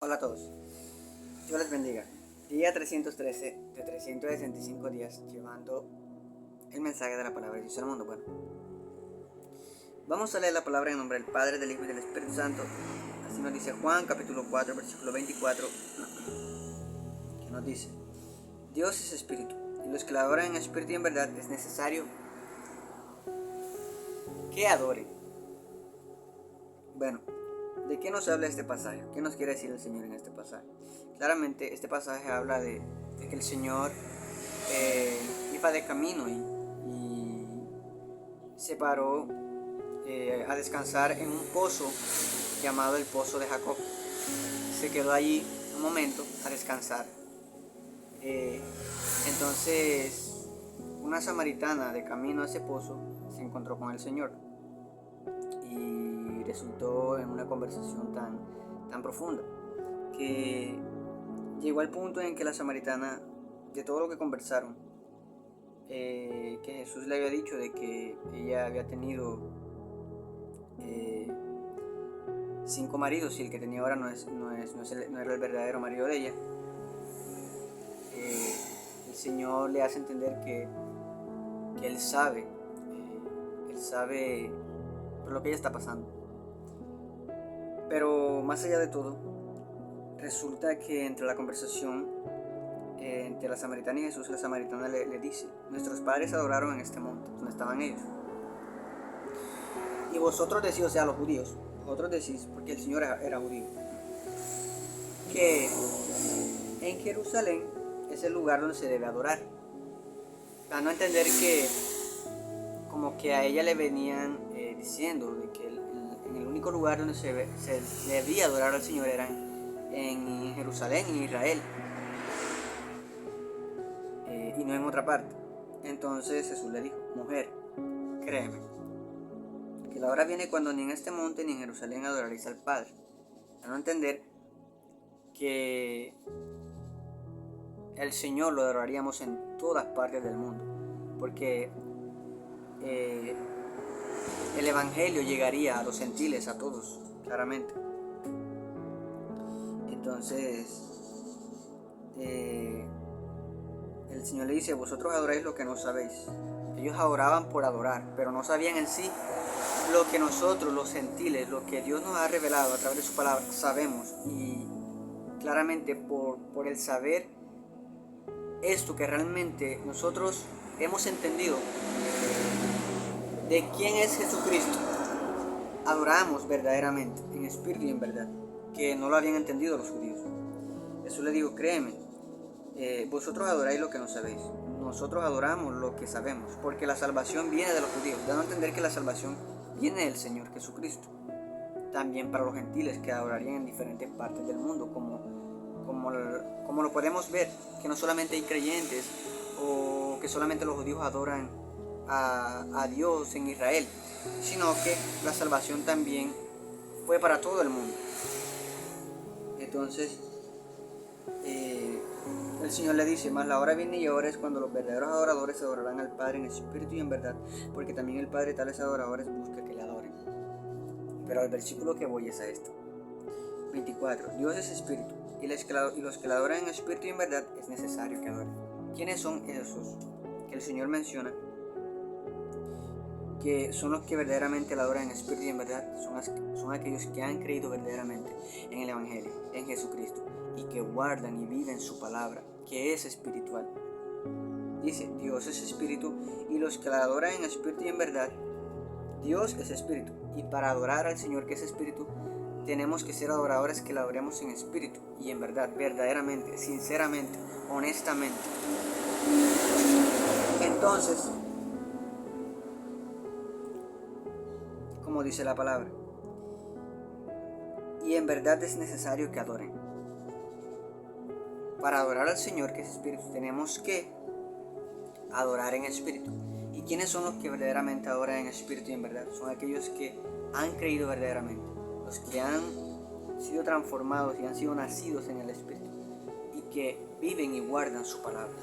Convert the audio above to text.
Hola a todos, Dios les bendiga. Día 313 de 365 días llevando el mensaje de la palabra de Dios al mundo. Bueno, vamos a leer la palabra en nombre del Padre, del Hijo y del Espíritu Santo. Así nos dice Juan capítulo 4 versículo 24, que nos dice: Dios es espíritu, y los que la adoran en espíritu y en verdad es necesario que adoren. Bueno, ¿de qué nos habla este pasaje? ¿Qué nos quiere decir el Señor en este pasaje? Claramente este pasaje habla de que el Señor iba de camino y se paró a descansar en un pozo llamado el Pozo de Jacob. Se quedó allí un momento a descansar. Entonces una samaritana de camino a ese pozo se encontró con el Señor y resultó en una conversación tan profunda que llegó al punto en que la samaritana, de todo lo que conversaron, que Jesús le había dicho de que ella había tenido 5 maridos y el que tenía ahora no era el verdadero marido de ella. El Señor le hace entender que Él sabe por lo que ella está pasando. Pero más allá de todo, resulta que entre la conversación entre la samaritana y Jesús, la samaritana le dice: nuestros padres adoraron en este monte, donde estaban ellos. Y vosotros decís, o sea, los judíos, vosotros decís, porque el Señor era judío, que en Jerusalén es el lugar donde se debe adorar. Dando a entender que como que a ella le venían diciendo de que en el único lugar donde se debía adorar al Señor era en Jerusalén, en Israel, y no en otra parte. Entonces Jesús le dijo: mujer, créeme, que la hora viene cuando ni en este monte ni en Jerusalén adoraréis al Padre. Dando a entender que el Señor lo adoraríamos en todas partes del mundo, porque el Evangelio llegaría a los gentiles, a todos, claramente. Entonces el Señor le dice: vosotros adoráis lo que no sabéis. Ellos adoraban por adorar, pero no sabían en sí lo que nosotros, los gentiles, lo que Dios nos ha revelado a través de su palabra, sabemos. Y claramente por el saber esto que realmente nosotros hemos entendido de quién es Jesucristo, adoramos verdaderamente, en espíritu y en verdad, que no lo habían entendido los judíos. Jesús le dijo: créeme, vosotros adoráis lo que no sabéis, nosotros adoramos lo que sabemos, porque la salvación viene de los judíos, dando a entender que la salvación viene del Señor Jesucristo. También para los gentiles que adorarían en diferentes partes del mundo, como lo podemos ver, que no solamente hay creyentes o que solamente los judíos adoran a Dios en Israel, sino que la salvación también fue para todo el mundo. Entonces el Señor le dice: mas la hora viene y ahora es cuando los verdaderos adoradores adorarán al Padre en espíritu y en verdad, porque también el Padre tales adoradores busca que le adoren. Pero al versículo que voy es a esto. 24. Dios es espíritu, y los que le adoran en espíritu y en verdad es necesario que adoren. ¿Quiénes son esos que el Señor menciona? Que son los que verdaderamente la adoran en espíritu y en verdad, son aquellos que han creído verdaderamente en el Evangelio, en Jesucristo, y que guardan y viven su palabra, que es espiritual. Dice: Dios es espíritu, y los que la adoran en espíritu y en verdad. Dios es espíritu, y para adorar al Señor, que es espíritu, tenemos que ser adoradores que la adoremos en espíritu y en verdad, verdaderamente, sinceramente, honestamente. Entonces, como dice la palabra, y en verdad es necesario que adoren. Para adorar al Señor, que es espíritu, tenemos que adorar en espíritu. ¿Y quiénes son los que verdaderamente adoran en espíritu y en verdad? Son aquellos que han creído verdaderamente, los que han sido transformados y han sido nacidos en el espíritu y que viven y guardan su palabra.